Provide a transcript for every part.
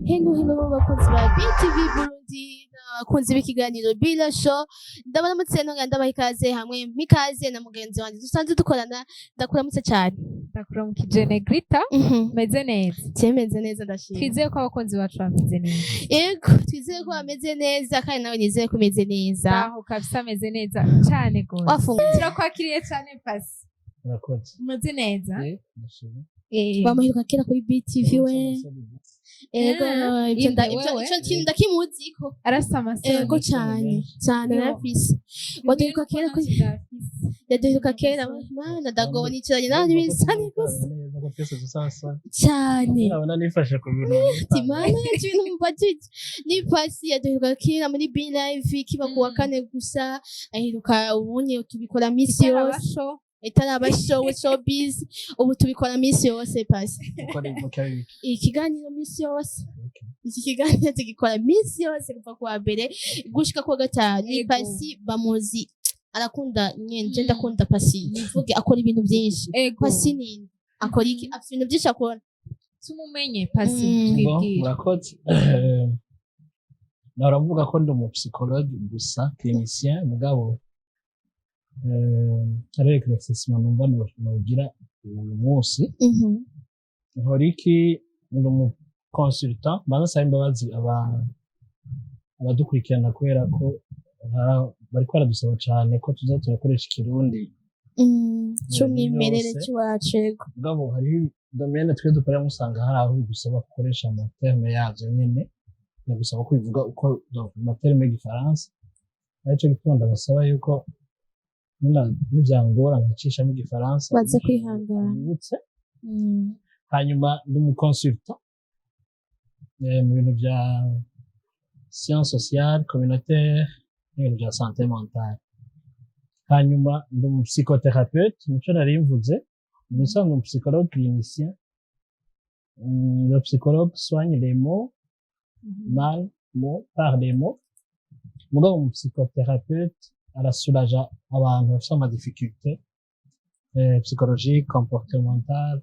Hello bakunzi ba BTV Burundi n'abakunzi b'ikiganiro Bila Show ndabaramutse nongera ndabaha ikaze hamwe mikaze na mugenzi wanje dusanzwe dukorana ndakuramutse cyane ndakuramukije Negrita meze neza cyemeze neza ndashimye twizeye ko abakunzi bacu bameze neza yego twizeye ko bameze neza kandi nawe nizeye ko umeze neza aho kabisa ameze neza cyane gose wafunze turakwakiriye cyane pasi Murakoze. umeze neza Ndashimye. bamuheruka kera kuri BTV we ego Inde wewe? ico kintu ndakimuziko arasa amasoni ego cyane cyane Yo. narafise waduheruka kera kuri yaduheruka kera mana ndagowe nicaranye nawe n'ibisani gusa Neza ko twese dusa nsa. cyane Urabona nifashe ku bintu. timana yacu ibintu mubajije ni pasi yaduheruka kera muri B Live kiba kuwa kane gusa aheruka ubunye tubikora misi yose itaraba show showbiz ubu tubikora misi yose pasi Uko ari mu kabiri. ikiganiro misi yose iki kiganiro tugikora misi yose kuva kuwa mbere gushika kuwa gatanu ni Ego. pasi bamuzi arakunda nyenje ndakunda pasi nivuge akora ibintu byinshi ego pasi ni akora iki afite ibintu byinshi akora tumumenye pasi Mm. Bon, twibwire murakoze. Naravuga ko ndi umupsychologue gusa clinicien mugabo ari exercice numva nogira uyu munsi nkora iki ndi umuconsultant banasaba imbabazi abadukurikirana kubera ko bariko baradusaba cane ko tuza turakoresha ikirundi cy'umwimerere byose. cy'iwacu yego mugabo hariho domaine twe dukorera musanga hari aho bigusaba gukoresha amaterme yazo nyene bigusaba ko bivuga uko amaterme y'igifaransa arico gituma ndabasaba yuko nivyangora nkacishamo igifaransa baze kwihangana bibutse hanyuma ndi umuconsultant mu bintu vya science sociale communautaire n'ibintu vya santé mentale hanyuma ndi umuspsychothérapeute nico nari mvuze ubusanzwe psychologue clinicien le psychologue soigne les mots mal mots par les mots mugabo umuspsychothérapeute arasuraja abantu bafite ama difficulté psychologique comportementale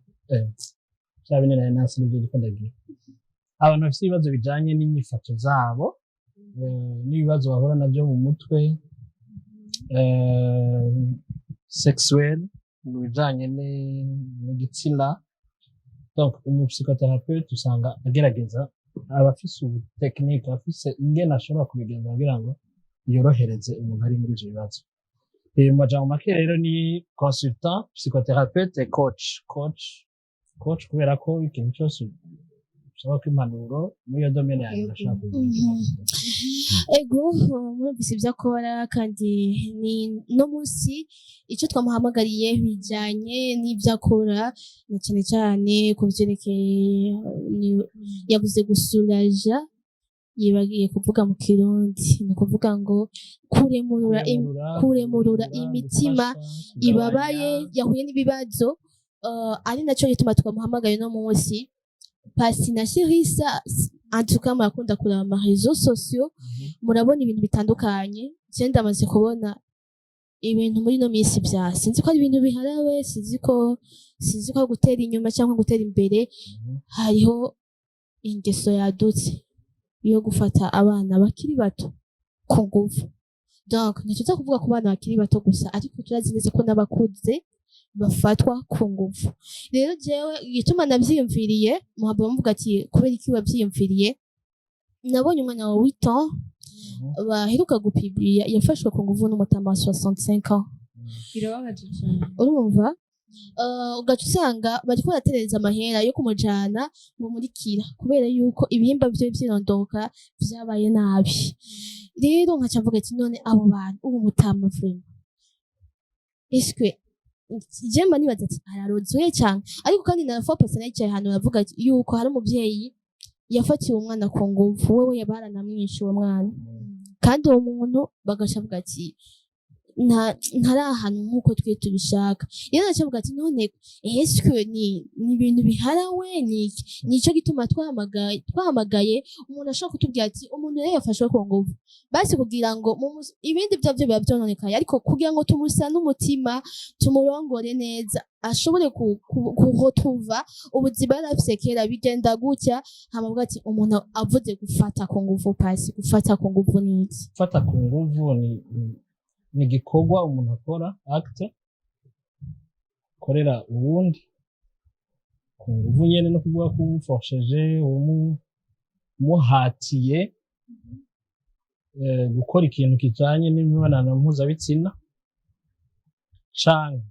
bya bine nari nasi nibyo ndiko ndagira abantu bafite ibibazo bijanye n'inyifato zabo n'ibibazo bahura navyo mu mutwe sexuel mu bijanye n'igitsina donc umuspsychothérapeute usanga agerageza abafise ubu technique abafise ingene ashobora kubigenza kugira ngo yorohereze umuntu ari muri ivyo bibazo mu majambo make rero ni consultant psychothérapeute et coach kubera ko ikintu cyose usaba ko impanuro muri iyo domaine yanjye ndashaka ego mwumvise ibyo akora kandi ni no munsi icyo twamuhamagariye bijyanye n'ibyo akora na cyane cyane ku byerekeye yavuze gusuraja yibagiye kuvuga mu kirundi ni ukuvuga ngo kuremurura imitima ibabaye yahuye n'ibibazo ari nacyo gituma twamuhamagaye no munsi pasi na Sherissa antuka murakunda kureba ama réseaux sociaux murabona ibintu bitandukanye je ndamaze kubona ibintu muri no minsi bya sinzi ko ari ibintu biharawe sinzi ko gutera inyuma cyangwa gutera imbere hariho ingeso yadutse yo gufata abana bakiri bato ku nguvu donc ntituza kuvuga ku bana bakiri bato gusa ariko turazi neza ko n'abakuze bafatwa ku nguvu rero jewe igituma navyiyumviriye muhaba bamuvuga ati kubera iki wavyiyumviriye nabonye umwana wa 8 ans baheruka gupibliya yafashwe ku nguvu n'umutama wa 65 ans birababaje cyane urumva ugaca usanga bariko baratereza amahera yo kumujana ngo murikira kubera yuko ibihimba vyo vyirondoka vyabaye nabi rero nkaca mvuga ati none abo bantu ubu mutama vraiment est-ce jemba nibaza ati ararozuye cyane ariko kandi narafa pasa nayicaye hano navuga yuko hari umuvyeyi yafatiye umwana ku nguvu wewe yabaranamwishe uwo mwana kandi uwo muntu bagaca avuga ati ntari ahantu nk'uko twe tubishaka rero nacavuga ati none eske ni ibintu biharawe nico gituma twahamagaye umuntu ashobora kutubwira ati umuntu rero yafashwe ku nguvu basi kugira ngo ibindi vyavyo biba vyononekaye ariko kugira ngo tumusane umutima tumurongore neza ashobore kuhotuva ubuzima yari afise kera bigenda gutya hamavuga ati umuntu avuze gufata ku nguvu pasi gufata ku nguvu n'iki gufata ku nguvu ni igikorwa umuntu akora acte korera uwundi ku nguvu nyene no kuvuga ko umufasheje umuhatiye gukora ikintu kijanye n'imibonano mpuzabitsina canke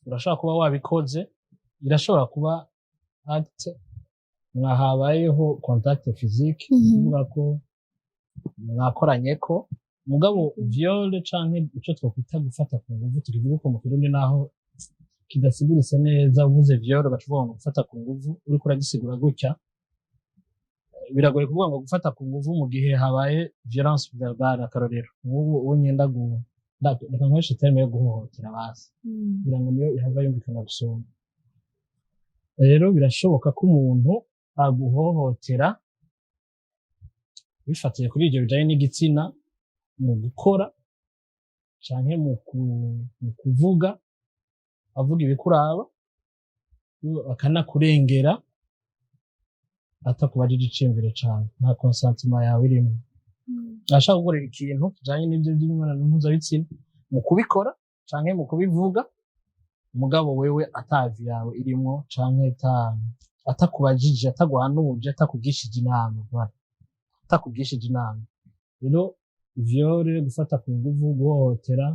urashobora kuba wabikoze irashobora kuba acte mwahabayeho contact physique kuvuga ko mwakoranyeko mugabo viole canke ico twokwita gufata ku nguvu tukivuga ko mu Kirundi naho kidasiguritse neza uvuze viole bacuvuga ngo gufata ku nguvu uriko uragisigura gutya biragoye kuvuga ngo gufata ku nguvu mu gihe habaye violence verbale akarorero nk'ubu unyenda reka nkoreshe terme yo guhohotera basi kugira ngo niyo ihava yumvikana gusumba rero birashoboka ko umuntu aguhohotera bifatiye kuri ivyo bijanye n'igitsina mu gukora canke mu kuvuga avuga ibikuraba akanakurengera atakubajije iciyumviro cane nta consentement yawe irimo ashaka gukorera ikintu kijanye n'ivyo by'imibonano mpuzabitsina mu kubikora canke mu kubivuga umugabo wewe atavi yawe irimwo canke atakubajije ataguhanuje atakugishije inama atakugishije inama rero viole gufata ku nguvu guhohotera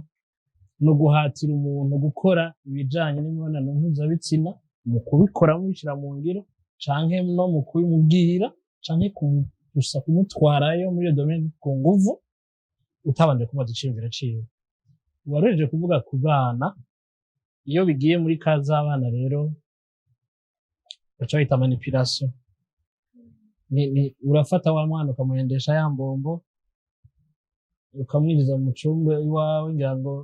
no guhatira umuntu gukora ibijanye n'imibonano mpuzabitsina mu kubikora mubishira mu ngiro canke no mu kubimubwira canke gusa kumutwarayo muri iyo domaine ku nguvu utabanje kumaza iciyumviro ciwe wareje kuvuga ku bana iyo bigiye muri kaza abana rero baca bita manipulation ni urafata wa mwana ukamuhendesha ya mbombo ukamwinjiza mu cumba iwawe ngira ngo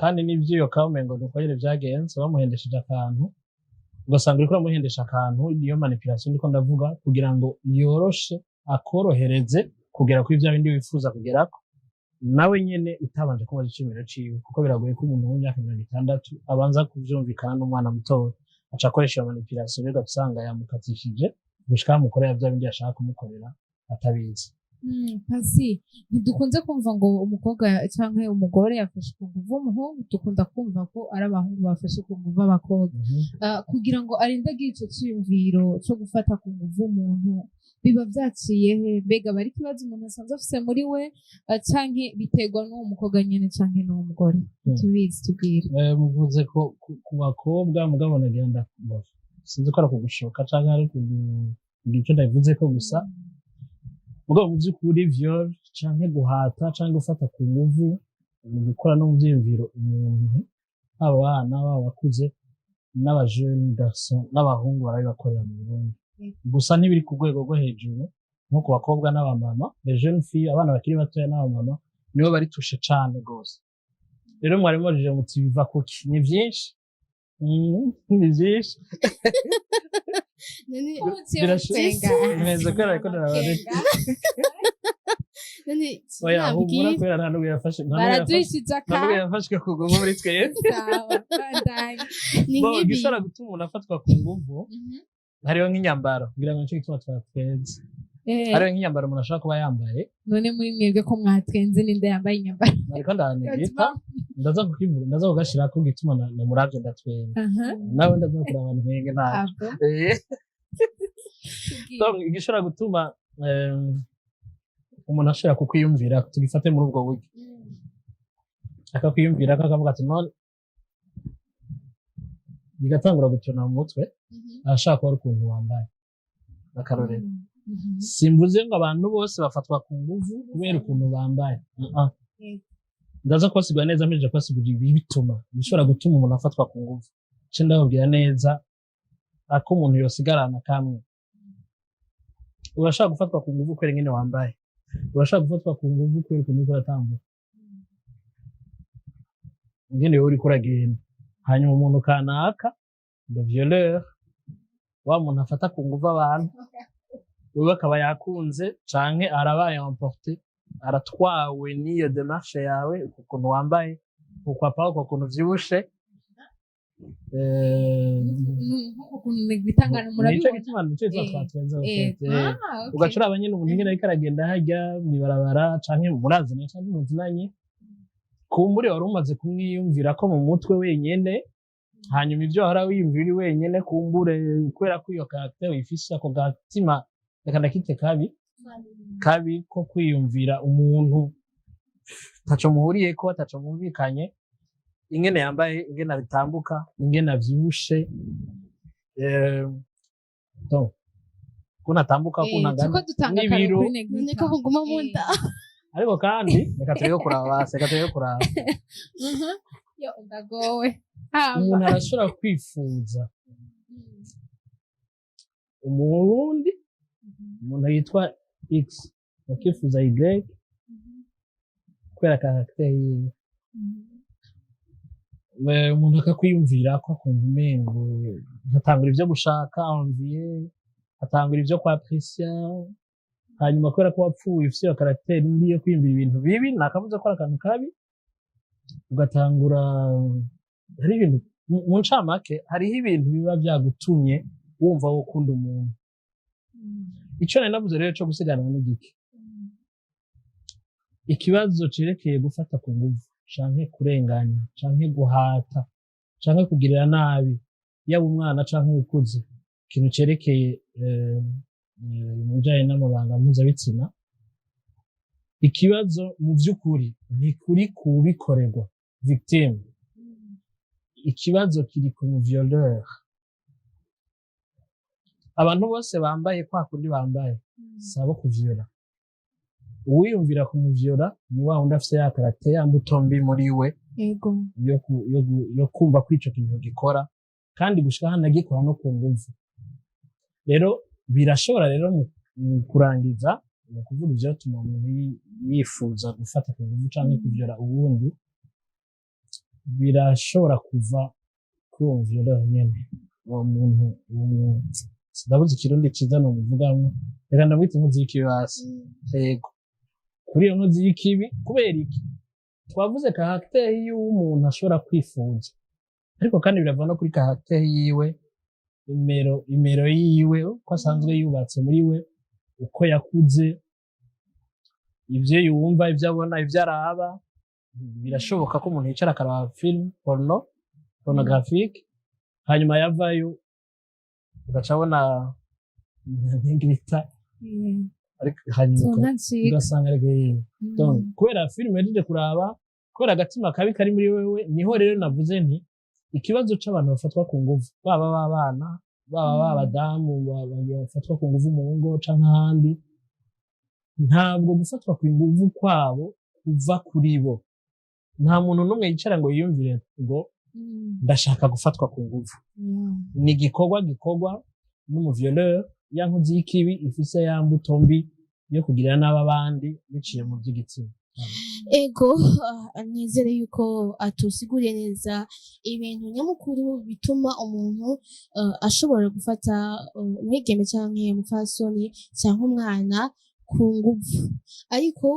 kandi n'ivyo kamengo nuko yere vyagenze bamuhendesheje akantu ugasanga uriko uramuhendesha akantu niyo manipulation ndiko ndavuga kugira ngo yoroshe akorohereze kugera kuri vya bindi wifuza kugerako nawe nyene utabanje kubaza icimiro ciwe kuko biragoye ko umuntu w'imyaka 60 abanza kuvyumvikana n'umwana mutoya aca akoresha manipulation rero ugasanga yamukatishije gushika mukorera vya bindi yashaka kumukorera atabizi pasi ntidukunze kumva ngo umukobwa canke umugore yafashe ku nguvu umuhungu dukunda kumva ko ari abahungu bafashe ku nguvu abakobwa kugira ngo arinde agira ico ciyumviro co gufata ku nguvu umuntu biba vyaciye he mbega bari kibazo umuntu asanzwe afise muri we canke biterwa n'uwo mukobwa nyene canke n'uwo mugore tubizi tubwire muvuze ko ku bakobwa mugabo nagenda sinzi ko ari kugushoka canke ari kugico ndavuze ko gusa mugabo mu by'ukuri viole canke guhata canke gufata ku nguvu mu gukora no mu vyiyumviro umuntu abana bakuze n'abajeune garçon n'abahungu barabibakorera mu Burundi gusa ntibiri ku rwego rwo hejuru nko ku bakobwa n'abamama les jeunes filles abana bakiri batoya n'abamama nibo bari tushe cane gose rero mwari mubajije muti biva kuki ni vyinshi ni vyinshi neza ko ariko narabareka oya humura kubera nta n'ubwo yafashe yafashwe ku nguvu muri twebwe gishobora gutuma umuntu afatwa ku nguvu hariho nk'inyambaro kugira ngo nicyo gituma twatwenze hariho nk'inyambaro umuntu ashobora kuba yambaye none muri mwebwe ko mwatwenze ninde yambaye inyambaro ariko ndanegeta ndaza kukivuga ndaza kugashira ko gituma na muravye ndatwenga nawe ndaza kuraba abantu nkenge ntabwo donc igishobora gutuma umuntu ashobora kukwiyumvira tugifate muri ubwo buryo akakwiyumvira akavuga ati none bigatangura gutona mu mutwe arashaka kuba ari ukuntu wambaye akarorero simvuze ngo abantu bose bafatwa ku nguvu kubera ukuntu bambaye ndaza kubasigura neza mpejeje kubasigura ibituma bishobora gutuma umuntu afatwa ku nguvu ce ndababwira neza ako umuntu yosigarana kamwe urashaka gufatwa ku nguvu kubera ingene wambaye urashaka gufatwa ku nguvu kubera ukuntu uriko uratambuka ingene wowe uriko uragenda hanyuma umuntu kanaka le violeur wa muntu afata ku nguvu abantu wewe akaba yakunze canke arabaye emporté aratwawe n'iyo démarche yawe ukuntu wambaye ukwapa ukuntu vyibushe bitangana nico gituma twatwenze ugacura abanyene umuntu ingene ariko aragenda harya mwibarabara canke murazana canke muzinanye kumbure wari umaze kumwiyumvira ko mu mutwe wenyene hanyuma ivyo wahora wiyumvira wenyene kumbure kubera ko iyo caractère uyifise ako gatima reka ndakite kabi ko kwiyumvira umuntu taco muhuriyeko taco mumvikanye ingene yambaye ingene bitambuka ingene avyibushe donc kuna tambuka kuna ngana n'ibiro niko kuguma mu nda ariko kandi reka tureke kuraba yo ndagowe umuntu arashobora kwifuza umurundi umuntu yitwa X akifuza Y kubera caractère yiwe umuntu akakwiyumvira ko akumva umengo ngatangura ivyo gushaka envier atangura ivyo kwa apprécier hanyuma kubera ko wapfuye ufise iyo caractère mbi yo kwiyumvira ibintu bibi nakavuze ko ari akantu kabi ugatangura hari ibintu mu ncamake hariho ibintu biba vyagutumye wumva wo ukunda umuntu ico nari navuze rero co gusiganwa n'igiki ikibazo cerekeye gufata ku nguvu canke kurenganya canke guhata canke kugirira nabi yaba umwana canke ukuze ikintu cerekeye mu bijanye n'amabanga mpuzabitsina ikibazo mu vy'ukuri ni kuri kubikorerwa victime ikibazo kiri ku violeur abantu bose bambaye kwa kundi bambaye sabo kuvyola uwiyumvira kumuvyola ni wa wundi afise ya caractère ya mbuto mbi muri we yego yo kumva ko ico kintu gikora kandi gushika hano agikora no ku nguvu rero birashobora rero mu kurangiza mu kuvuga ivyatuma umuntu yifuza gufata ku nguvu canke kuvyola uwundi birashobora kuva kuri uwo violeur nyene uwo muntu ndabuze ikirundi ciza no muvugamwo reka ndamwita inkozi y'ikibi hasi yego kuri iyo nkozi y'ikibi kubera iki twavuze caractère y'umuntu ashobora kwifuza ariko kandi birava no kuri caractère yiwe imero yiwe ko asanzwe yubatse muri we uko yakuze ivyo yumva ivyo abona ivyo araba birashoboka ko umuntu yicara akaraba film pornographique hanyuma yavayo ugaca abona nk'ingita ariko hanyuma ugasanga donc kubera film yaje kuraba kubera agatima kabi kari muri wewe niho rero navuze nti ikibazo c'abantu bafatwa ku nguvu baba babana baba babadamu bafatwa ku nguvu mu ngo canke ahandi ntabwo gufatwa ku nguvu kwabo kuva kuri bo nta muntu n'umwe yicara ngo yiyumvire ngo ndashaka gufatwa ku nguvu ni igikorwa n'umuvioleur ya nkozi y'ikibi ifise ya mbuto mbi yo kugirira n'abandi biciye mu by'igitsina ego nizere yuko atusiguriye neza ibintu nyamukuru bituma umuntu ashobora gufata umwigeme canke umupfasoni canke umwana ku nguvu ariko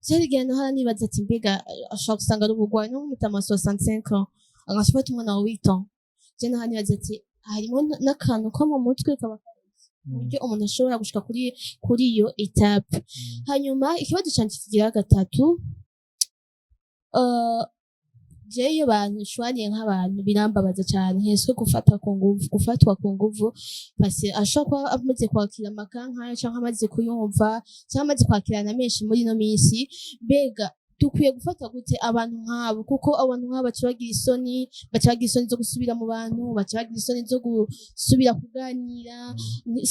vyarigera naho nibaza ati mbega ashobora gusanga ari ubugwayi no mutama 65 ans agafata umwana wa 8 ans je naho nibaza ati harimo n'akantu ko mu mutwe kaba uburyo umuntu ashobora gushika kuri iyo etape hanyuma ikibazo canje kigira gatatu je iyo bantu shwaniye nk'abantu birambabaza cyane heswe gufatwa ku nguvu basi ashobora kuba amaze kwakira amakanka cyangwa amaze kuyumva cyangwa amaze kwakirana menshi muri no minsi bega dukwiye gufata gute abantu nk'abo kuko abantu nk'abo bacagira isoni zo gusubira mu bantu bacagira isoni zo gusubira kuganira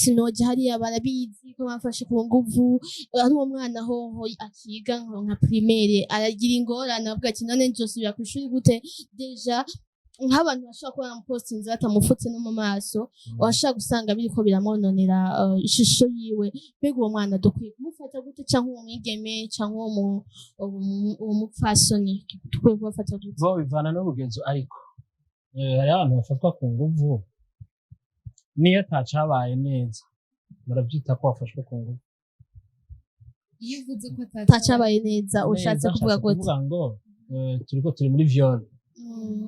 sinoje hariya barabizi ko bafashe ku nguvu ari uwo mwana hoho akiga nka primaire aragira ingorane avuga ati none nzosubira ku ishuri gute deja nk'abantu bashobora kuba bamupostinze batamufutse no mu maso washaka gusanga biriko biramwononera ishusho yiwe mbega uwo mwana dukwiye kumufata gute canke uwo mwigeme canke uwo mupfasoni dukwiye kubafata gute bo bivana n'urugenzo ariko hari abantu bafatwa ku nguvu niyo atacabaye neza barabyita ko wafashwe ku nguvu iyo uvuze ko atacabaye neza ushatse kuvuga gute ngo turiko turi muri viole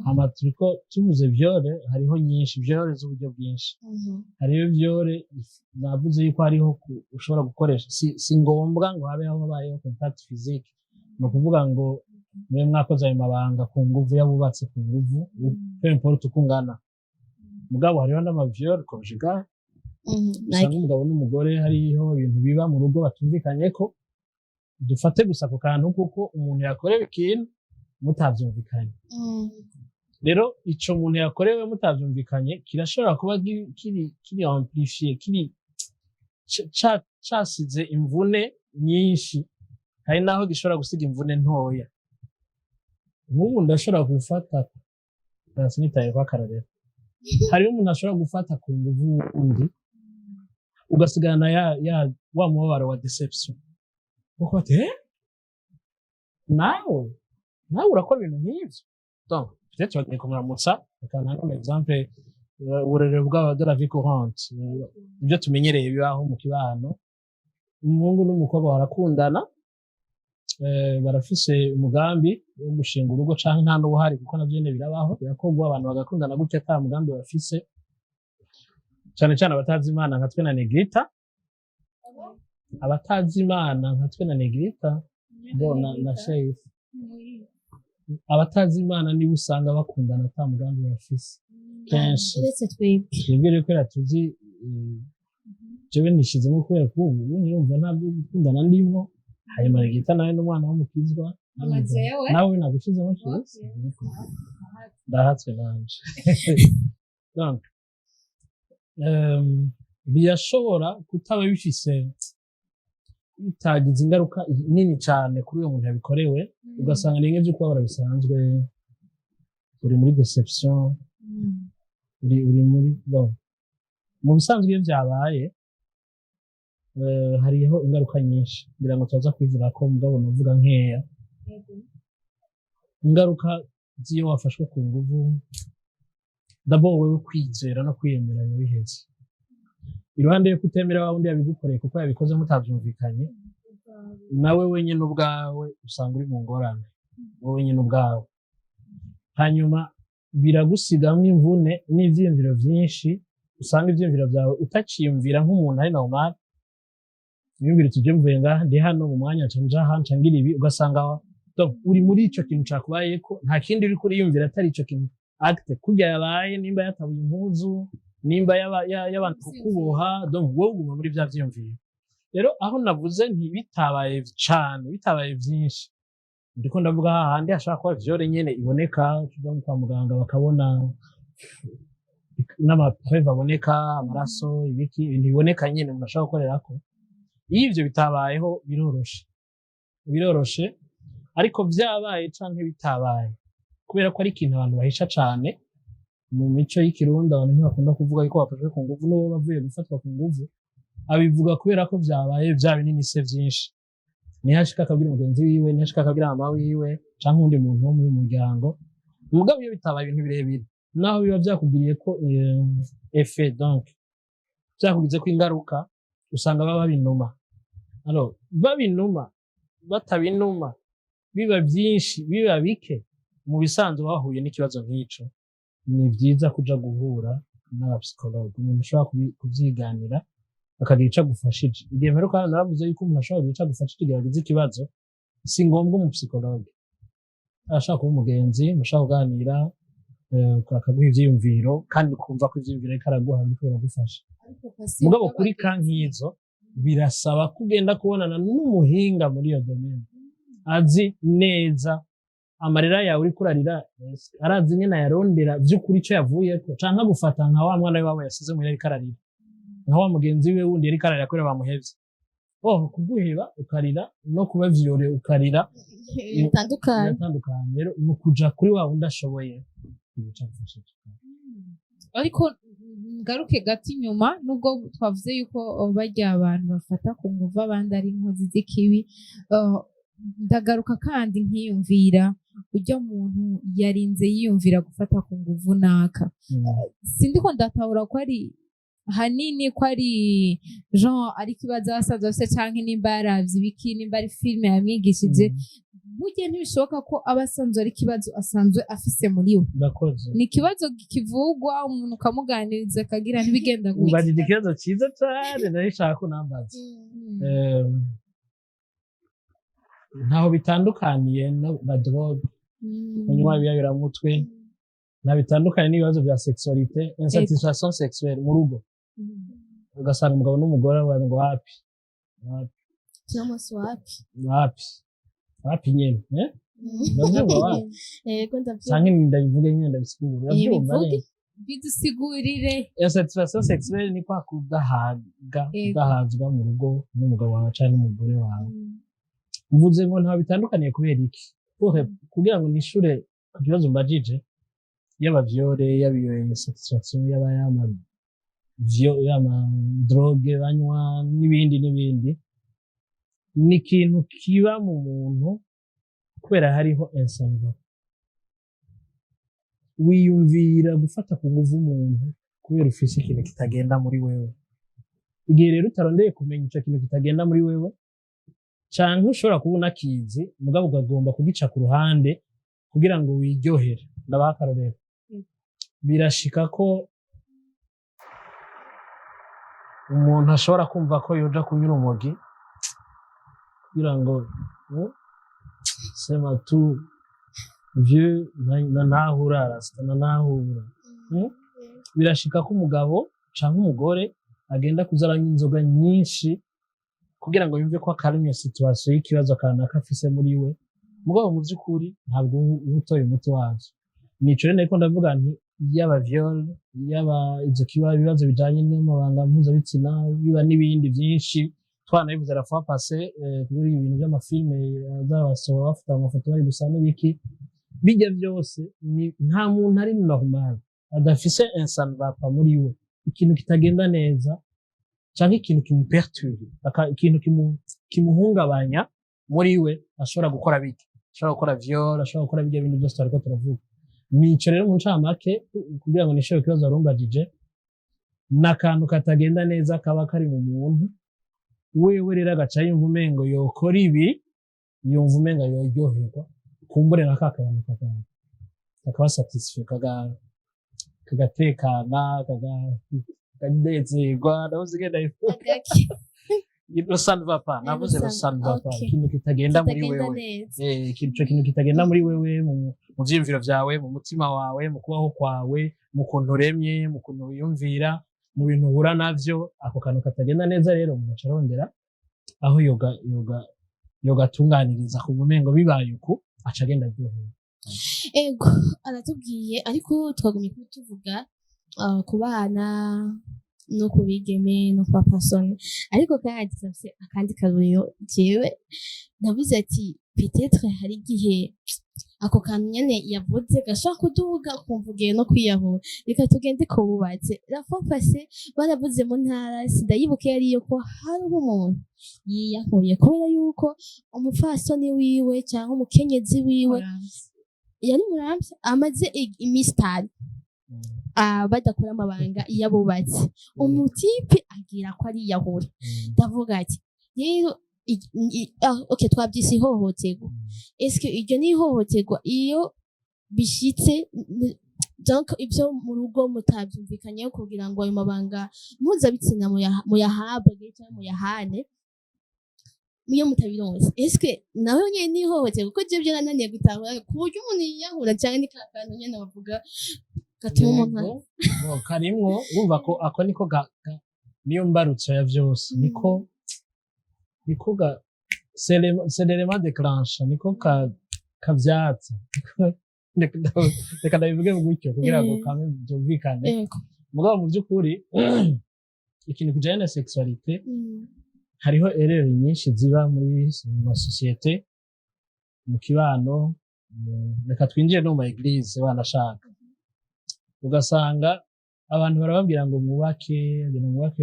hama turiko tuvuze viole hariho nyinshi viole z'uburyo bwinshi hariyo viole navuze yuko hariho ushobora gukoresha si ngombwa ngo habeho habayeho contact physique ni ukuvuga ngo mwe mwakoze ayo mabanga ku nguvu yabubatse ku nguvu peu importe uko ungana mugabo hariho n'amaviole conjugal usanga umugabo n'umugore hariho ibintu biba mu rugo batumvikanye ko dufate gusa ku kantu kuko umuntu yakorewe ikintu mutavyumvikanye rero ico umuntu yakorewe mutavyumvikanye kirashobora kuba kiri amplifié kiri casize imvune nyinshi hari naho gishobora gusiga imvune ntoya nk'ubu ndashobora gufata sinitaye kwa karorero hariho umuntu ashobora gufata ku nguvu undi ugasigana wa mubabaro wa deception kuko ati nawe urakora ibintu nk'ivyo donc peut-être bagiye kumramutsa akana comme exemple uburere bw'aba de la vie courante ibyo tumenyereye bibaho mu kibano umuhungu n'umukobwa barakundana barafise umugambi wo gushinga urugo canke nta n'ubuhari kuko navyo nyene birabaho birakorwa abantu bagakundana gutya ata mugambi bafise cane cane abatazi imana nka twe na Negrita abatazi imana nka twe na Negrita bona na Sheikh abatazi imana niba usanga bakundana ata mugambi bafise kenshi uretse twebwe rero ko tuzi jewe nishizemo kubera ko ubu nyumva ntabwo gukundana ndimo hanyuma Negrita nawe n'umwana w'umukizwa nawe nagushizemo cyose ndahatswe nanje donc birashobora kutaba bifise bitagize ingaruka nini cyane kuri uwo muntu yabikorewe ugasanga ni nk'ibyo kuba bisanzwe uri muri deception uri muri mu bisanzwe iyo byabaye hariho ingaruka nyinshi kugira ngo tuza kwivuga ko mugabo navuga nkeya ingaruka z'iyo wafashwe ku nguvu d'abord wewe kwizera no kwiyemeranya biheze iruhande yo kutemera wa wundi yabigukoreye kuko yabikoze mutavyumvikanye nawe wenyine ubwawe usanga uri mu ngorane wowe wenyine ubwawe hanyuma biragusigamwe imvune n'ivyiyumviro vyinshi usanga ivyiyumviro byawe utaciyumvira nk'umuntu ari normal ibintu tuje mvuye ngaha ndi hano mu mwanya canja hanca ngira ibi ugasanga uri muri ico kintu cakubayeko nta kindi uri kuriyumvira atari ico kintu acte kurya yabaye nimba yatabuye impuzu nimba y'abantu kukuboha donc wowe uguma muri vya vyiyumviro rero aho navuze ntibitabaye cane bitabaye vyinshi ndiko ndavuga hahandi hashaka kuba vyore nyene iboneka tuja kwa muganga bakabona n'amapreve aboneka amaraso ibiki ibintu nyene umuntu ashaka gukorerako iyo ivyo bitabayeho biroroshe ariko vyabaye canke bitabaye kubera ko ari ikintu abantu bahisha cane mu mico y'ikirundi abantu ntibakunda kuvuga yuko bafashwe ku nguvu n'uwo bavuye gufatwa ku nguvu abivuga kubera ko vyabaye vya binini se vyinshi ntihashika akabwira umugenzi wiwe ntihashika akabwira mama wiwe canke undi muntu wo muri muryango mugabo iyo bitabaye ibintu birebire naho biba vyakugiriye ko effet donc vyakugize ko ingaruka usanga baba babinuma alors babinuma batabinuma biba vyinshi biba bike mu bisanzwe bahuye n'ikibazo nk'ico ni vyiza kuja guhura n'abapsikologe umuntu ashobora kuvyiganira akagira ico agufashije igihe mperuka naravuze yuko umuntu ashobora kugira ico agufashije igihe agize ikibazo si ngombwa umupsikologe ashaka kuba umugenzi mushaka kuganira akaguha ivyiyumviro kandi ukumva ko ivyiyumviro ariko araguha ariko biragufasha mugabo kuri kankizo birasaba kugenda kubonana n'umuhinga muri iyo domaine azi neza amarira yawe uri kurarira arazi nyene yarondera vy'ukuri ico yavuyeko canke agufata nka wa mwana we wabo yasize muri ariko ararira nka wa mugenzi we wundi ariko ararira kubera bamuhevye kuguheba ukarira no kuba vyore ukarira bitandukanye rero mu kuja kuri wa wundi ashoboye ibica gufashije ariko ngaruke gato inyuma nubwo twavuze yuko barya abantu bafata ku nguvu abandi ari inkozi z'ikibi ndagaruka kandi nkiyumvira ujya muntu yarinze yiyumvira gufata ku nguvu naka sindiko ndatahura ko ari hanini ko ari Jean ari kibaza asaza se canke nimba yaravye ibiki nimba ari filme yamwigishije burya ntibishoboka ko abasanzwe ari kibazo asanzwe afise muri we ni ikibazo kivugwa umuntu ukamuganiriza akagira ntibigenda gutya ubajije ikibazo cyiza cyane narishaka ko nambaza ntaho bitandukaniye na drogue kunywa ibiyabiramutwe nta bitandukanye n'ibibazo bya sexualité insatisfaction sexuelle mu rugo ugasanga umugabo n'umugore bari ngo happy wapi nyene ndavuga wapi yego ndavuga sange ndabivuge nyene ndabisigura urabyumva bidusigurire insatisfaction sexuelle ni kwa kudahazwa mu rugo n'umugabo wawe cyangwa n'umugore wawe mvuze ngo nta bitandukaniye kubera iki kugira ngo nishure ku kibazo mbajije y'abavyore y'abiyo insatisfaction y'abayama drogue banywa n'ibindi ni ikintu kiba mu muntu kubera hariho insanva wiyumvira gufata ku nguvu umuntu kubera ufise ikintu kitagenda muri wewe igihe rero utarondeye kumenya ico kintu kitagenda muri wewe canke ushobora kubona kizi mugabo ukagomba kugica ku ruhande kugira ngo wiryohere ndabaha akarorero birashika ko umuntu ashobora kumva ko yoja kunyura urumogi kugira ngo sema tu vieux ntahura rasta ntahura birashika ko umugabo canke umugore agenda kuzaranya inzoga nyinshi kugira ngo yumve ko akarimye situation y'ikibazo kanaka afise muri we mugabo mu by'ukuri ntabwo utoye umuti wazo nico rero niko ndavuga nti yaba viol yaba izo ibibazo bijanye n'amabanga mpuzabitsina biba n'ibindi byinshi twanabivuze la fois passée kuri ibintu by'amafilme z'abasohora bafite amafoto bari gusa n'ibiki bijya byose nta muntu ari normal adafise insanvapa muri we ikintu kitagenda neza canke ikintu kimuperturbe ikintu kimuhungabanya muri we ashobora gukora biki ashobora gukora viol ashobora gukora bijya bintu byose ariko turavuga nico rero mu ncamake kugira ngo nishobe ikibazo arumbajije n'akantu katagenda neza kaba kari mu muntu wewe rero agaca yumva umengo yokora ibi yumva umengo yoryoherwa kumbure n'akakantu kakaba satisfait kagatekana kanezerwa navuze igenda sanva pa navuze sanva pa ikintu kitagenda muri wewe ikintu kitagenda muri wewe mu vyiyumviro vyawe mu mutima wawe mu kubaho kwawe mu kuntu uremye mu kuntu wiyumvira mu bintu uhura navyo ako kantu katagenda neza rero umuntu acarondera aho yogatunganiriza ku bumengo bibaye uku aca agenda aryohewe ego aratubwiye ariko twagumye kutuvuga ku bana no ku bigeme no ku bapasoni ariko kandi tufise akandi karuriro jewe navuze ati peut-être hari igihe ako kantu nyene yavuze gashaka kuduga kumvugiye no kwiyahura reka tugende ko bubatse la fois passée baravuze mu ntara sindayibuke yariyo ko hari umuntu yiyahuye kubera yuko umupfasoni wiwe cyangwa umukenyezi wiwe yari muramvye amaze imistari badakora amabanga yabubatse umutipe agira ko ari yahura ndavuga ati rero okay twabyise ihohoterwa eske iryo ni ihohoterwa iyo bishitse donc ibyo mu rugo mutabyumvikanyeho kugira ngo ayo mabanga mpuzabitsina muyahabwe cyangwa muyahane niyo mutabironse eske nawe nyene ni ihohoterwa kuko je byarananiye gutahura ku buryo umuntu yiyahura cyangwa ni kakantu nyene bavuga gatuma umuntu karimwo urumva ko ako niko niyo mbarutso ya vyose niko c'est l'élément déclenchant niko kavyatsa reka ndabivuge gutyo kugira ngo kame byumvikane mugabo mu by'ukuri ikintu kijanye na sexualité hariho erreur nyinshi ziba muri société mu kibano reka twinjire no mu eglise wanashaka ugasanga abantu barababwira ngo mwubake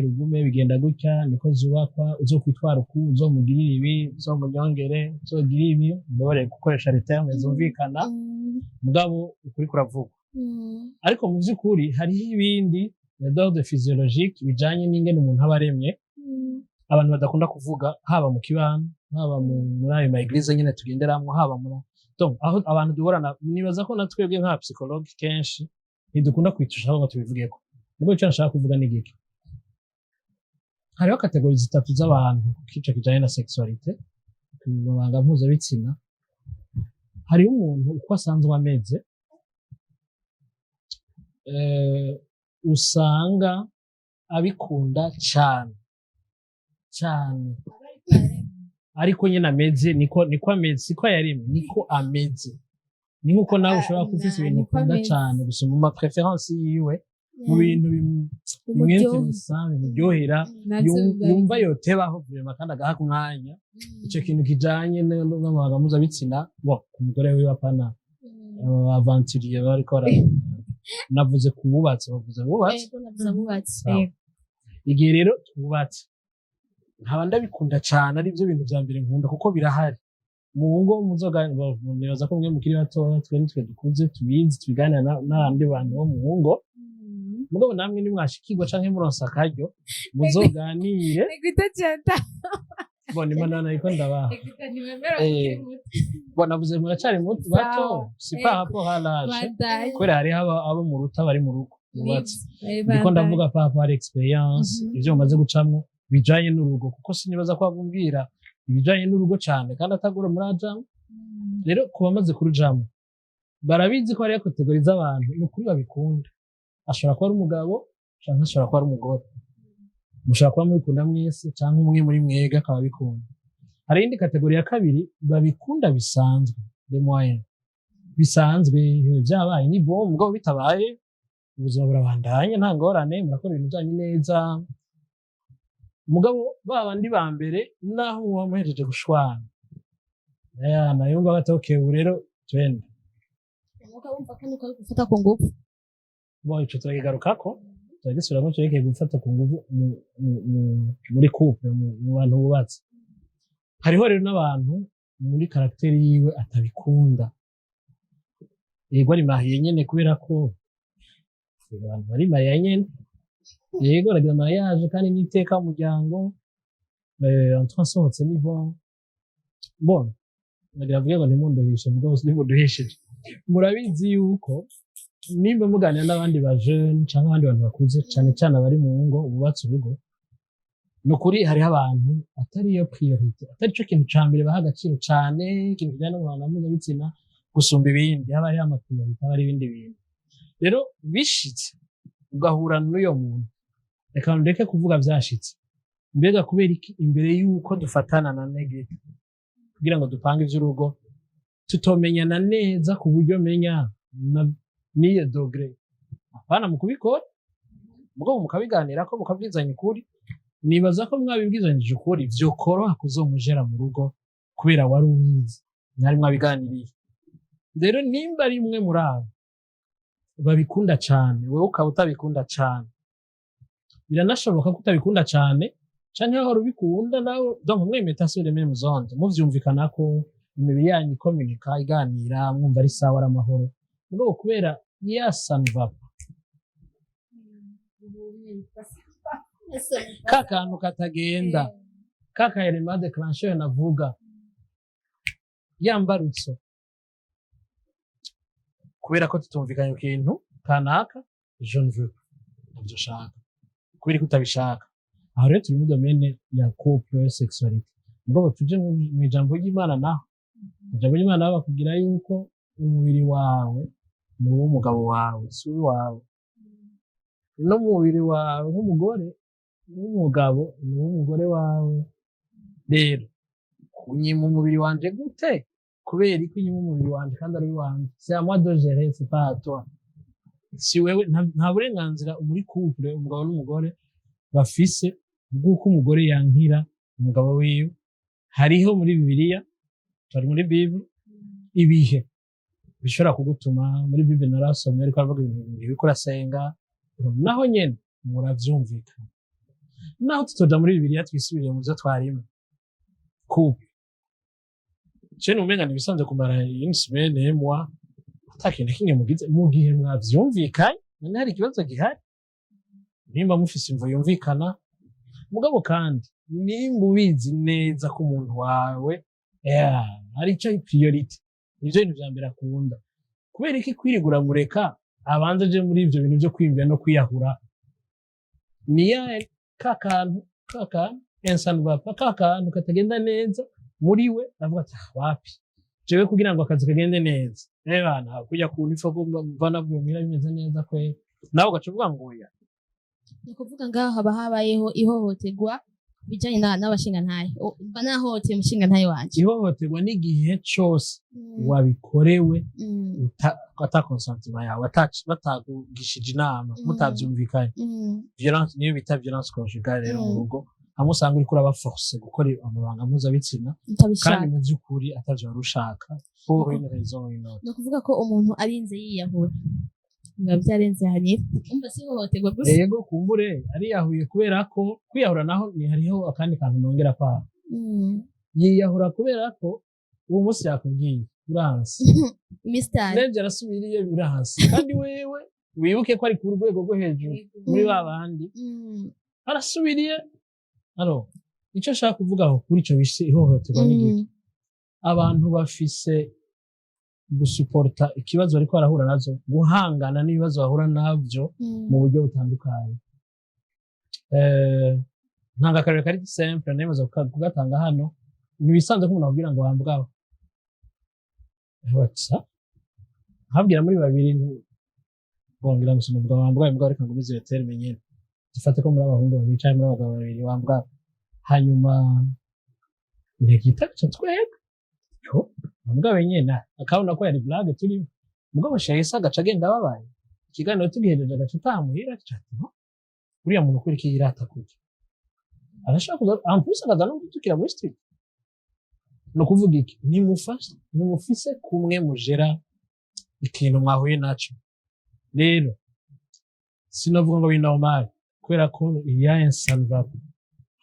rugume bigenda gutya niko zubakwa uzokwitwara uku uzomugirira ibi uzomunyongere uzogirira ibi mubare gukoresha terme zumvikana mugabo ukuri kuravugwa ariko mu by'ukuri hariho ibindi d'ordre physiologique bijanye n'ingene umuntu aba aremye abantu badakunda kuvuga haba mu kibano haba muri ayo maeglise nyene tugenderamwo haba muri donc aho abantu duhorana nibaza ko natwebwe nka psychologue kenshi ntidukunda kwitushaho ngo tubivugeko nubwo icyo nashaka kuvuga ni giki hariho kategori zitatu z'abantu kico kijanye na sexualité mu banga mpuzabitsina hariho umuntu uko asanzwe ameze usanga abikunda cyane ariko nyine ameze niko ameze siko yaremye niko ameze ni nkuko nawe ushobora kufisa ibintu ukunda cyane gusoma ama preference yiwe mu bintu bimuryohera yumva yotebaho vraiment kandi agaha kumwanya icyo kintu kijanye n'amabanga mpuzabitsina ku mugore wiwe apana aventurier bariko navuze kububatse bavuze bubatse igihe rero tububatse nkaba ndabikunda cyane ari byo bintu bya mbere nkunda kuko birahari mu ngo muzoganibaza ko mwe mukiri batoya twe dukuze tubizi tubiganira n'abandi bantu bo mu ngo mugabo namwe nimwashikirwa canke muronsa akaryo muzoganire bona imana ariko ndabaha bona vuze muracari muto bato sipa hapo halaje kwera hari abo mu ruta bari mu rugo bubatse ndiko ndavuga papa par experience ivyo maze gucamwo bijanye n'urugo kuko sinibaza ko abumbwira ibijanye n'urugo cyane kandi atagura muri ajamwe rero kuba amaze kurujamwo barabizi ko ari kategori z'abantu n'ukuri babikunda ashobora kuba ari umugabo cyangwa ashobora kuba ari umugore mushobora kuba mubikunda mwese cyangwa umwe muri mwega akaba abikunda hari indi kategori ya kabiri babikunda bisanzwe bisanzwe byabaye ni bo mugabo bitabaye ubuzima burabandanye nta ngorane murakora ibintu byanyu neza mugabo babandi ba mbere naho muba muhejeje gushwana nayo ngo batokewe rero twende wumva ko nuko gufata ku ngufu ico turakigarukako turagisubiramo turekeye gufata ku ngufu muri couple mu bantu bubatse hariho rero n'abantu muri karakteri yiwe atabikunda yego ari mahiye nyene kubera ko abantu bari mahiye nyene yego aragira mariage kandi n'iteka umuryango entrasohotse ni bon nagira avuge ngo ntimunduhishe mugabo sinimunduhishije murabizi yuko nimba muganira n'abandi ba jeune cyangwa abandi bantu bakuze cyane cyane abari mu ngo ububatse urugo nukuri hariho abantu atari yo priority atari cyo kintu ca mbere baha agaciro cyane ikintu kijyana n'abantu mpuzabitsina gusumba ibindi haba hariho amapriority haba hari ibindi bintu rero bishitse ugahura n'uyo muntu reka ndeke kuvuga vyashitse mbega kubera iki imbere yuko dufatana na negeti kugira ngo dupange ivy'urugo tutomenyana neza ku buryo menya niye dogre apana mu kubikora mugabo mukabiganira ko mukabwizanya ukuri nibaza ko mwabibwizanyije ukuri vyokoroha kuzomujera mu rugo kubera wari ubizi mwari mwabiganiriye rero nimba ari mwe muri abo babikunda cyane wewe ukaba utabikunda cyane biranashoboka ko utabikunda cyane canke aho rubikunda nawe donc mwemeta sur les mêmes ondes muvyumvikana ko imibiri yanyu ikomunika iganira mwumva ari sawa ari amahoro mugabo kubera yasanva kakantu katagenda kaka element déclencheur navuga yambarutso kubera ko tutumvikanye ikintu kanaka je ne veux pas shaka kubera ko utabishaka aho rero turi mu domaine ya couple sexualité mugabo tuje mu ijambo ry'Imana naho ijambo ry'Imana bakubwira yuko umubiri wawe ni uw'umugabo wawe si uwawe no mu mubiri wawe nk'umugore n'umugabo ni uw'umugore wawe rero kunyima umubiri wanje gute kubera ko unyima umubiri wanje kandi ari wanje c'est à moi de gérer c'est pas à toi si wewe nta burenganzira muri couple umugabo n'umugore bafise bw'uko umugore yankira umugabo wiwe hariho muri Bibiliya tari muri Bible ibihe bishobora kugutuma muri Bible narasomye ariko avuga ibintu biriko urasenga naho nyene muravyumvikana naho tutoja muri Bibiliya twisubiriye mu byo twarimo couple je numenga nibisanzwe kumara une semaine moi atakintu kimwe mugize mu gihe mwavyumvikanye none hari ikibazo gihari nimba mufise imvo yumvikana mugabo kandi nimba ubizi neza ko umuntu wawe ari cyo priority nivyo bintu vya mbere akunda kubera iki kwirigura mureka abanza je muri ivyo bintu byo kwimvira no kwiyahura niya kakantu ensanubapa kakantu katagenda neza muri we avuga ati wapi jewe kugira ngo akazi kagende neza bana kujya kuntu ifo kumva bwumira bimeze neza kwe nawe ugacuvuga ngo oya ni kuvuga ngaho haba habayeho ihohoterwa bijanye n'abashinga ntaye banahohoteye umushinga ntaye wanje ihohoterwa n'igihe cyose wabikorewe ata consentement yawe batagugishije inama mutavyumvikanye violence niyo bita violence conjugale rero mu rugo hamwe usanga uriko urabaforce gukora amabanga mpuzabitsina kandi mu by'ukuri atavyo warushaka pour une raison ou une autre no kuvuga ko umuntu arinze yiyahura biba byarenze hanyine umva si ihohoterwa gusa yego kumbure ariyahuye kubera ko kwiyahura naho ni hariho akandi kantu nongera kwa yiyahura kubera ko uwo munsi yakubwiye uranse Mr. Nje arasubiriye uranse kandi wewe wibuke ko ari ku rwego rwo hejuru muri babandi arasubiriye icyo nshaka kuvuga aho kuri icyo bise ihohoterwa n'igiki abantu bafise gusuporta ikibazo bariko barahura nazo guhangana n'ibibazo bahura navyo mu buryo butandukanye ntanga akarere kari simple nemaze kugatanga hano nibisanzwe ko umuntu abwira ngo wambwaho whatsa habwira muri babiri bongira musoma bwa wambwaho mbwa reka ngo bize terme nyene dufate ko muri abahungu bicaye muri abagabo babiri wambwaho hanyuma ntegita cyo twega mugabo nyene akabona ko yari blague turi mugabo shayisa gaca agenda babaye ikiganiro tugihereje gaca tamuhira cyati no uriya muntu kuri kirata kuki arashaka kuza ampulisa kadano tukira muri street no kuvuga iki nimufise kumwe mujera ikintu mwahuye naco rero sinavuga ngo bina normal kwera ko iya insanvapo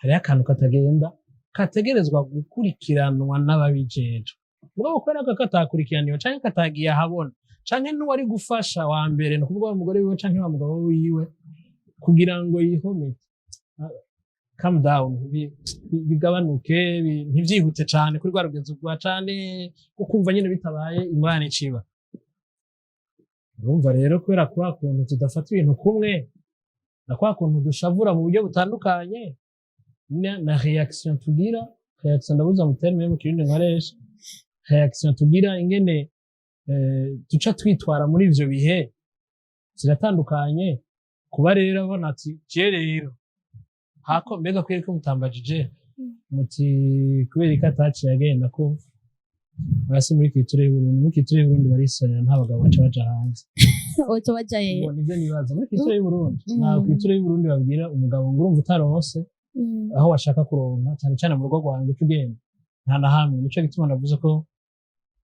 hari akantu katagenda kategerezwa gukurikiranwa n'ababijeje mugabo kwera ko katakurikiraniwe canke katagiye ahabona canke n'uwari gufasha wa mbere no kuvuga umugore wiwe canke wa mugabo wiwe kugira ngo yihome calm down bigabanuke ntivyihute cane kuri rwa rugenzo rwa cane ukumva nyene bitabaye ingwane iciba urumva rero kwera kwa kuntu tudafata ibintu kumwe na kwa kuntu dushavura mu buryo butandukanye na reaction tugira reaction ndabuza mu terme mu kirundi nkoresha reaction tugira ingene duca twitwara muri ivyo bihe ziratandukanye kuba rero abona ati je rero hako mbega kweri ko mutambajije muti kubera ikataci yagenda ko basi muri kiture y'Uburundi barisonera nta bagabo baca baja hanze oto bajaye nivyo nibaza muri kiture y'Uburundi nta kiture y'Uburundi babwira umugabo ngo urumva utaronse aho washaka kuronka cyane cyane mu rugo rwanjye tugenda nta na hamwe nico gituma navuze ko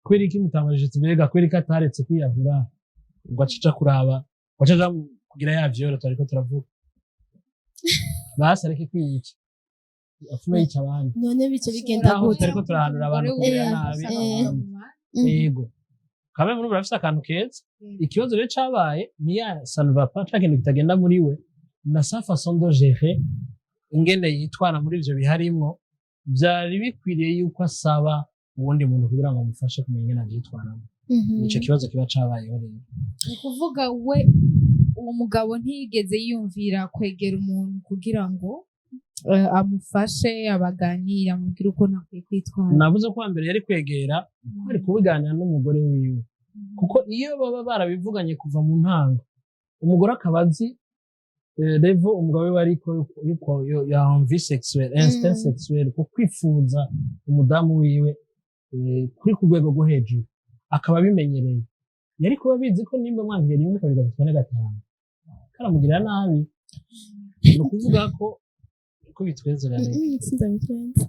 kweri iki mutambajije tubega kweri ko ataretse kwiyahura ubwo acica kuraba wacaja kugira yavyoro tariko turavuga basi areke kwiyica afume yica abandi none bice bigenda gute tariko turahanura abantu kugira nabi yego kabe muri barafise akantu keza ikibazo rero cabaye ni ya sanvapa cakintu kitagenda muri we na sa façon de gérer ingene yitwara muri ivyo biharimo byari bikwiriye yuko asaba ubundi muntu kugira ngo amufashe kumenya ingene avyitwaramo nico kibazo kiba cabayeho rero ni kuvuga we uwo mugabo ntiyigeze yiyumvira kwegera umuntu kugira ngo amufashe abaganira amubwire uko nakwiye kwitwara navuze ko mbere yari kwegera ari kubiganira n'umugore wiwe kuko iyo baba barabivuganye kuva mu ntango umugore akabazi level umugabo we ariko yuko ya envie sexuelle instinct sexuelle ko kwifuza umudamu wiwe kuri ku rwego rwo hejuru akaba bimenyereye yari kuba bizi ko nimba mwangiye rimwe kabiri gatatu kane gatanu karamugirira nabi no kuvuga ko bitwezeranye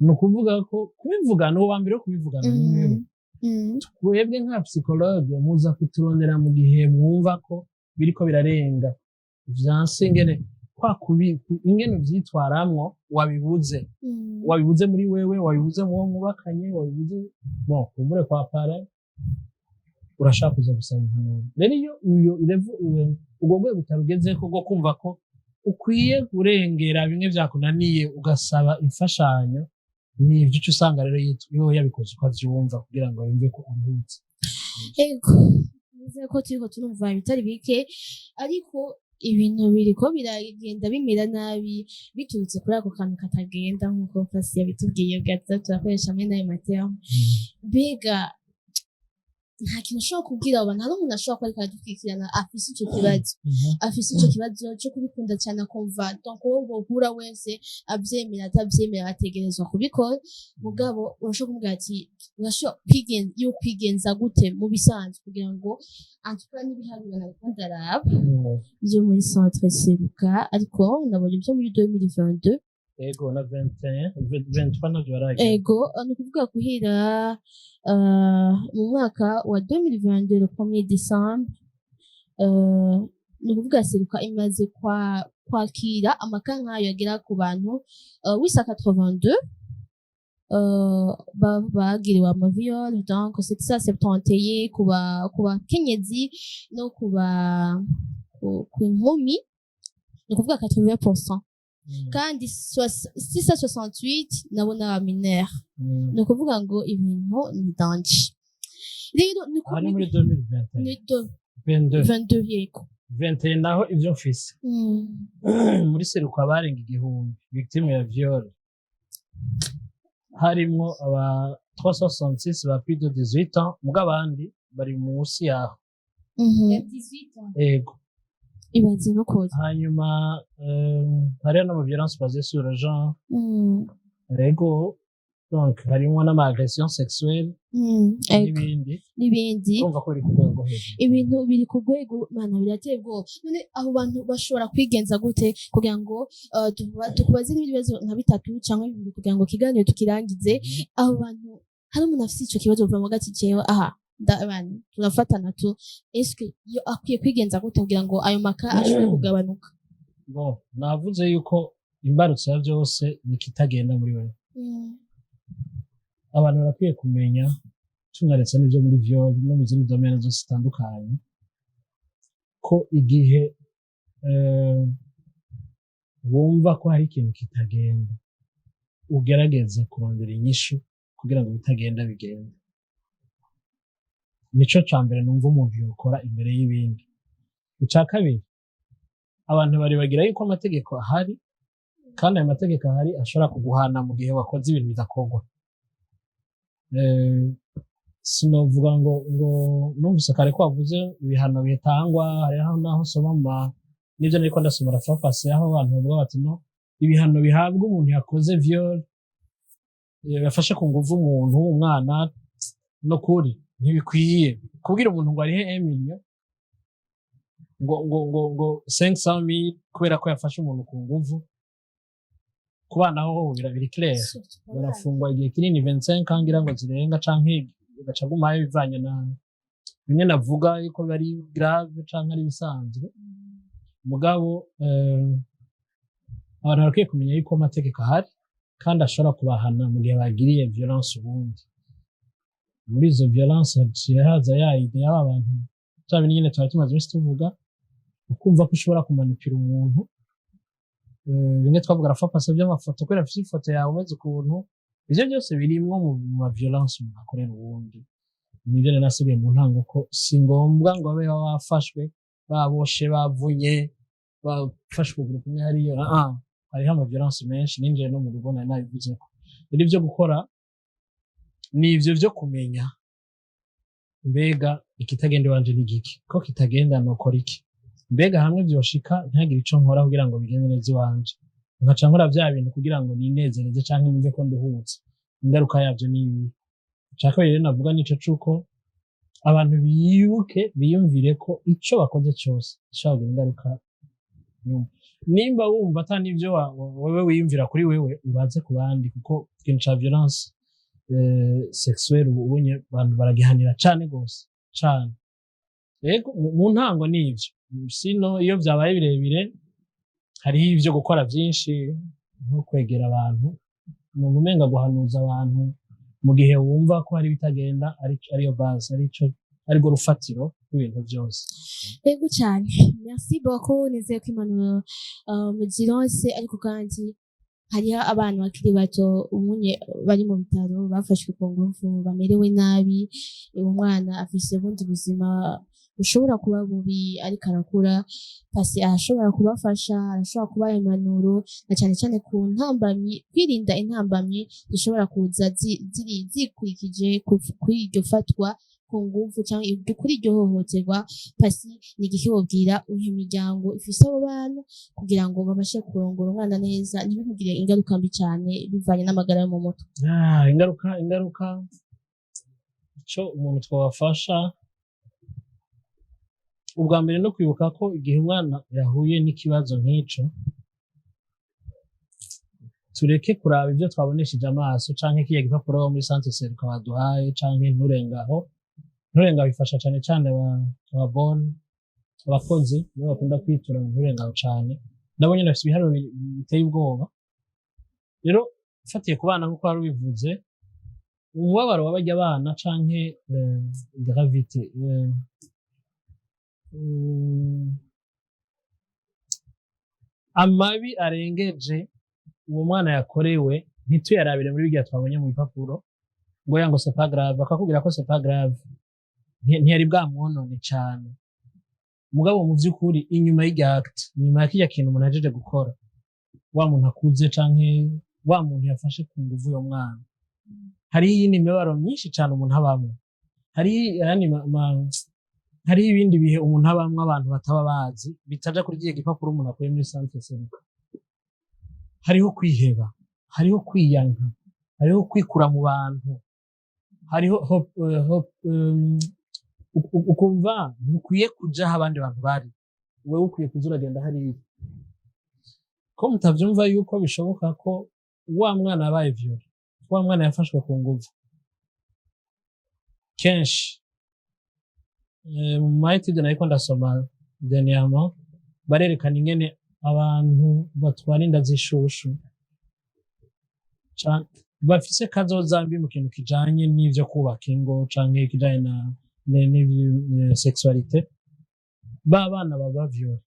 no kuvuga ko kubivugana uwo bambere kubivugana n'imwe twebwe nka psychologue muza kuturondera mu gihe mwumva ko biriko birarenga vyanse ingene ingene uvyitwaramwo wabibuze muri wewe, wabibuze mu wo mwubakanye, wabibuze kumbure kwa pare, urashaka kuza gusaba impanuro. Rero iyo ubwo rwego utarugezeko rwo kumva ko ukwiye kurengera bimwe vyakunaniye ugasaba imfashanyo, ni ivyo uca usanga rero iyo yabikoze uko avyumva kugira ngo yumve ko aruhutse. Ego nizeye ko turiko turumva ibitari bike, ariko ibintu biriko biragenda bimera nabi biturutse kuri ako kantu katagenda nk'uko Pasi yabitubwiye bwa turakoresha hamwe n'ayo matera. Mbega nta kintu ushobora kubwira abo bantu, hari umuntu ashobora kuba ariko aradukurikirana afise ico kibazo co kubikunda cyane akumva donc uwo bohura wese avyemera atavyemera bategerezwa kubikora, mugabo urashobora kumubwira ati urashobora kwigenza gute mu bisanzwe kugira ngo antuka n'ibiharuro nariko ndaraba vyo muri centre Seruka, ariko nabonye vyo muri 2022. Ego na 23 navyo baragiye. Ego ni ukuvuga guhera mu mwaka wa 2022 le 1er décembre, ni ukuvuga Seruka imaze kwakira amaka nk'ayo yagera ku bantu 882 bagiriwe amaviole, donc 771 ku bakenyezi no ku nkumi, ni ukuvuga 80%. Kandi 668 nabo n'abaminere, ni ukuvuga ngo ibintu ni danger. Rero ni muri 2022 yego 21 naho ivyo mfise muri Seruka barenga 1000 victime ya viol, harimwo aba 366 ba plus de 18 ans, muga abandi bari munsi yaho 18 ans. Ego ibaze no koza. Hanyuma hariho n'ama violence basée sur le genre. Ego donc harimwo n'ama-agression sexuelle n'ibindi kumva ko biri ku rwego hejuru. Ibintu biri ku rwego mana birateye ubwoba. None abo bantu bashobora kwigenza gute kugira ngo tukubaze n'ibibazo nka bitatu cyangwa bibiri kugira ngo kiganiro tukirangize? Abo bantu hari umuntu afite ico kibazo uva mu gati cewe, ndabana turafatana tu, eske yo akwiye kwigenza gute kugira ngo ayo maka ashobore kugabanuka? Navuze yuko imbarutso ya byose ni kitagenda muri wewe. Abantu barakwiye kumenya, tunaretse n'ibyo muri viol no mu zindi domaine zose zitandukanye, ko igihe wumva ko hari ikintu kitagenda ugerageza kurondera inyishu kugira ngo bitagenda bigende. Nico ca mbere numva umuntu yokora imbere y'ibindi. Ica kabiri, abantu bari bagira yuko amategeko ahari, kandi ayo mategeko ahari ashobora kuguhana mu gihe wakoze ibintu bidakorwa. Sinovuga ngo numvise kare ko wavuze ibihano bitangwa, hariho naho soma n'ivyo nariko ndasomera fafase aho abantu bavuga bati no ibihano bihabwa umuntu yakoze viol yafashe ku nguvu umuntu umwana no kuri ntibikwiye kubwira umuntu ngo arihe 1 million ngo 500,000 kubera ko yafashe umuntu ku nguvu. Ku bana ho biri clair, barafungwa igihe kinini 25 angira ngo zirenga canke gacagumaye bivanye na bimwe navuga yuko bari grave canke ari bisanzwe. Mugabo abantu barakwiye kumenya yuko amategeko ahari kandi ashobora kubahana mu gihe bagiriye violence ubundi. Muri izo violence haza ide y'aba bantu cyane nyine twari tumaze iminsi tuvuga, ukumva ko ushobora kumanipira umuntu. Bimwe twavuga rafapase by'amafoto kubera afite ifoto yawe umeze ukuntu, ivyo byose birimwo mu ma violence umuntu akorera ubundi. Nivyo nasubiye mu ntango ko si ngombwa ngo babe bafashwe baboshe bavunye bafashwe group umwe hariyo. Hariho ama violence menshi ninjiye no mu rugo nabivuze ko rero ivyo gukora ni ivyo vyo kumenya mbega ikitagenda wanje ni giki, ko kitagenda nokora iki, mbega hamwe vyoshika ntagire ico nkora kugira ngo bigende neza iwanje, nkaca nkora vya bintu kugira ngo ninezereze canke numve ko nduhutse. Ingaruka yavyo ni ibi. Nshaka rero navuga nico cuko abantu biyumvire ko ico bakoze cyose gishobora kugira ingaruka. Nimba wumva atani ivyo wewe wiyumvira kuri wewe ubaze ku bandi, kuko ikintu ca violence sexuel ubunye abantu baragihanira cane gose cane. Yego mu ntango nivyo, sino iyo vyabaye birebire hariho ivyo gukora vyinshi nko kwegera abantu, umuntu umenga guhanuza abantu mu gihe wumva ko hari bitagenda ariyo base arirwo rufatiro rw'ibintu vyose. Yego cyane, merci beaucoup, nizeye ko impanuro muzironse, ariko kandi hariho abantu bakiri bato umunye bari mu bitaro bafashwe ku nguvu bamerewe nabi, uwo mwana afise ubundi buzima bushobora kuba bubi ariko arakura, Pasi arashobora kubafasha, arashobora kubaha impanuro na cyane cyane ku ntambamyi, kwirinda intambamyi zishobora kuza zikurikije kuri iryo fatwa ku nguvu cyangwa kuri iryo hohoterwa. Pasi ni igiki wobwira uyu miryango ifise abo bana kugira ngo babashe kurongora umwana neza ntibimugire ingaruka mbi cyane bivanye n'amagara yo mu mutwe? Ingaruka ico umuntu twabafasha ubwa mbere no kwibuka ko igihe umwana yahuye n'ikibazo nk'ico tureke kuraba ivyo twabonesheje amaso canke kiya gipapuro muri centre seruka baduhaye canke nturengaho bifasha cane cane ababone abakozi nibo bakunda kwitura nturengaho cane, nabo nyene bafise ibiharuro biteye ubwoba. Rero ufatiye ku bana nk'uko wari ubivuze, umubabaro w'abarya abana canke gravité amabi arengeje uwo mwana yakorewe ntituyarabire muri birya twabonye mu bipapuro ngo yango c'est pas grave, bakakubwira ko c'est pas grave, ntiyari bwamwonone cane. Mugabo mu vy'ukuri inyuma y'irya act, inyuma ya kirya kintu umuntu ajeje gukora, wa muntu akuze canke wa muntu yafashe ku nguvu uyo mwana, hari iyindi mibabaro myinshi cane umuntu abamwe, hari ibindi bihe umuntu abamwe abantu bataba bazi bitaja kuri kiya gipapuro umuntu akuye muri centre seruka. Hariho kwiheba, hariho kwiyanka, hariho kwikura mu bantu, hariho ukumva ntukwiye kuja aho abandi bantu bari, wewe ukwiye kuza uragenda hariya. Ko mutavyumva yuko bishoboka ko wa mwana yabaye viole, wa mwana yafashwe ku nguvu kenshi. Mu ma-étude nariko ndasoma dernièrement barerekana ingene abantu batwara inda z'ishushu bafise kazoza mbi mu kintu kijanye n'ivyo kubaka ingo canke kijanye na sexualité. Ba bana baba viole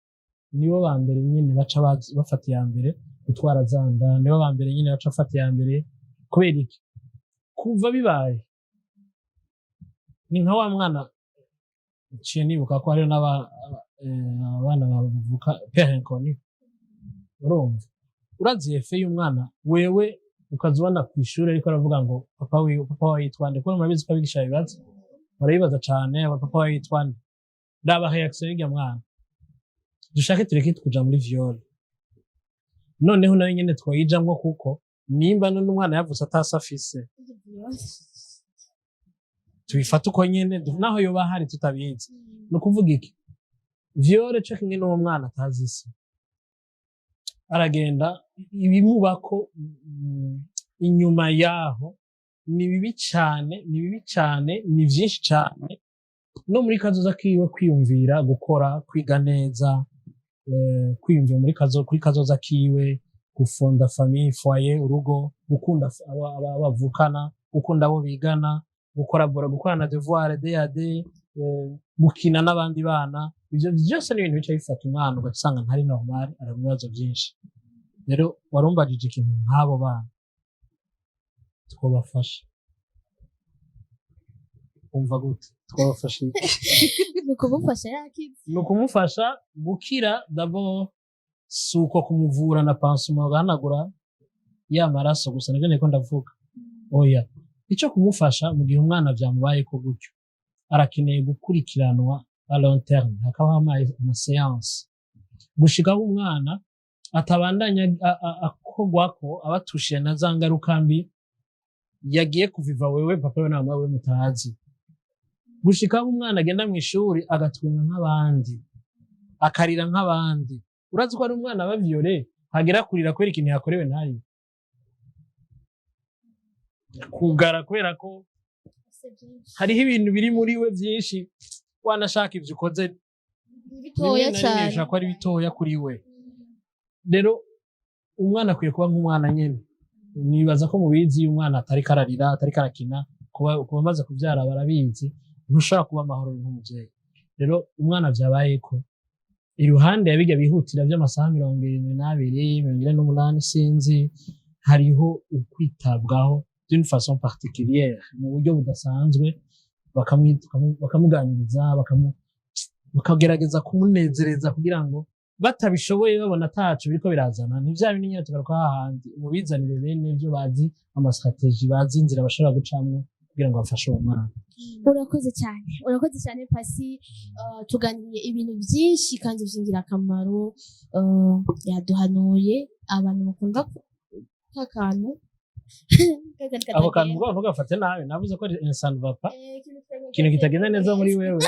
nibo ba mbere nyene baca bafata iya mbere gutwara zanda, nibo ba mbere nyene baca bafata iya mbere. Kubera iki? Kuva bibaye ni nka wa mwana ciye nibuka ko hariho abana bavuka père inconnu. Urumva urazi efe y'umwana wewe ukazubona kw'ishure ariko aravuga ngo papa wawe yitwa nde, kuko murabizi ko abigisha bibaza barabibaza cane, papa wawe yitwa nde, ndaba reaction y'irya mwana. Dushake tureke kuja muri viole, noneho nayo nyene twayijamwo, kuko nimba n'umwana yavutse atasi afise tubifata uko nyene naho yoba hari tutabizi. No kuvuga iki? Viole cyo kimwe n'uwo mwana atazi isi, aragenda ibimubako inyuma yaho ni bibi cyane, ni vyinshi cyane. No muri kazoza kiwe kwiyumvira gukora, kwiga neza, kwiyumvira kuri kazoza kiwe, gufunda famille, foyer, urugo, gukunda abavukana, gukunda abo bigana, gukorana devoir DAD, gukina n'abandi bana. Ivyo byose ni ibintu bica bifata umwana ugasanga ntari normal, ari mu bibazo byinshi. Rero warumbajije ikintu nk'abo bana twobafasha, umva gute twabafasha iki? Ni ukumufasha gukira d'abord, si uko kumuvura na pansuma bahanagura ya maraso gusa, nibyo niko ndavuga. Oya, ico kumufasha mu gihe umwana vyamubayeko gutyo, arakeneye gukurikiranwa a long terme, hakabaho ama-séance gushikaho umwana atabandanya akogwako abatushiye na za ngaruka mbi yagiye kuviva wewe papa we na mama we mutazi. Gushikaho umwana agenda mw'ishuri agatwinga nk'abandi, akarira nk'abandi. Urazi ko ari umwana aba viole hagera kurira kwera ikintu yakorewe ntari. kugara kubera ko hariho ibintu biri muri we byinshi wanashaka ibyo ukoze bitoya cyane bishobora kuba ari bitoya kuri we rero umwana akwiye kuba nk'umwana nyine nibaza ko mubizi iyo umwana atari kararira atari karakina kuba amaze kubyara barabizi ntushobora kuba amahoro nk'umubyeyi rero umwana byabaye ko iruhande ya bijya bihutira by'amasaha 22 28 sinzi hariho ukwitabwaho d'une façon particulière mu buryo budasanzwe bakamuganiriza bakagerageza kumunezereza kugira ngo batabishoboye babona atacu biriko birazana ni bya bintu nyine tugaruka hahandi mubizanire bene ibyo bazi amastrategie bazi inzira bashobora gucamwo kugira ngo bafashe uwo mwana. urakoze cyane Pasi tuganiriye ibintu byinshi kandi by'ingirakamaro yaduhanuye abantu bakunda kakantu ako kantu ubwo ntugafate nabi navuze ko instant vapa ikintu kitagenda neza muri wewe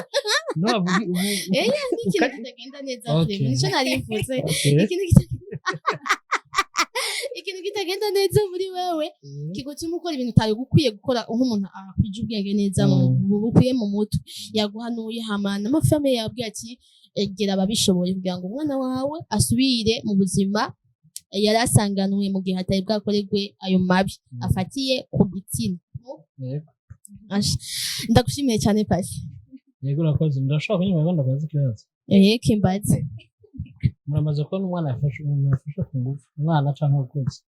ikintu kitagenda neza nicyo narivuze ikintu kitagenda neza muri wewe kigutuma ukora ibintu utayo gukwiye gukora nk'umuntu akwije ubwenge neza bukwiye mu mutwe yaguhanuye hamana amafame yabwiye ati egera ababishoboye kugira ngo umwana wawe asubire mu buzima yari asanganwe mu gihe hatari bwakorerwe ayo mabi afatiye ku gitsina. Ndagushimiye cyane Pasi. Yego urakoze ndashaka kunyuma ngo ndabaza ikibazo. Kimbaze. Muramaze ko umwana yafashe ku ngufu umwana canke ukuze.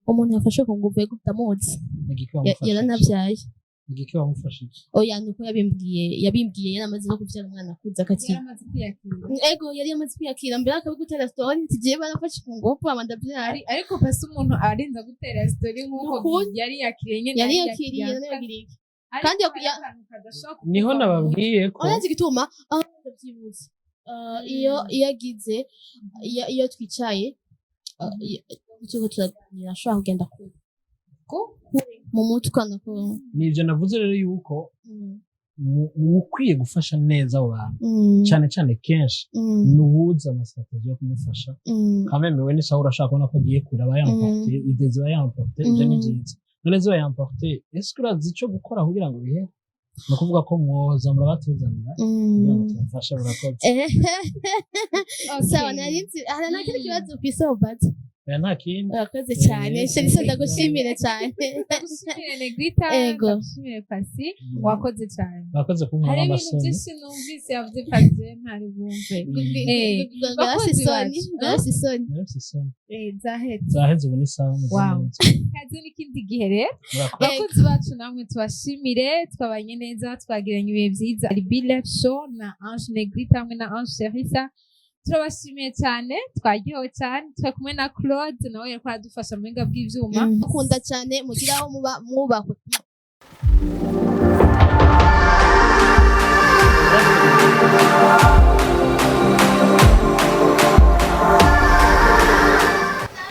Umuntu yafashe ku ngufu yego ndamuzi. Yaranabyaye. Igiki wamufashije? Oya nuko yabimbwiye yaramaze no kubyara umwana akuze akakira. Ego yari yamaze kwiyakira mbere akabigutera story tugiye barafashe ku ngufu amandabyari ariko pasi umuntu arinza gutera story nkuko yari yakiriye nyene yari yakiriye kandi niho nababwiye ko urazi gituma ndabyibuze iyo yagize iyo twicaye tuko turaganira ashobora kugenda ko mu mutwe nako nivyo navuze rero yuko ukwiye gufasha neza abo bantu cyane cyane kenshi nubuza amastrategie yo kumufasha kamemewe ni sawa urashaka kubona ko agiye kure abayamporte idezi bayamporte je ni byiza none zo bayamporte est-ce que urazi ico gukora kugira ngo bihe no kuvuga ko mwoza murabatuzanira kugira ngo tumufashe burakoze sawa narinzi hari nakindi kibazo kwisobaza nta kindi urakoze cyane Shelisa ndagushimire cyane ndagushimire Negrita ndagushimire Pasi wakoze cyane wakoze kumva hari ibintu byinshi numvise yavuze Pasi ntari bumve garasisoni zaheze ubu ni sawa kaze n'ikindi gihe rero abakozi bacu namwe tubashimire twabanye neza twagiranye ibihe byiza ari Bilef Show na Ange Negrita hamwe na Ange Shelisa turabashimiye cyane twagiyeho cyane turi kumwe na Claude nawe yariko aradufasha mu buhinga bw'ivyuma mukunda cyane mugira aho muba mwubahwe Thank you.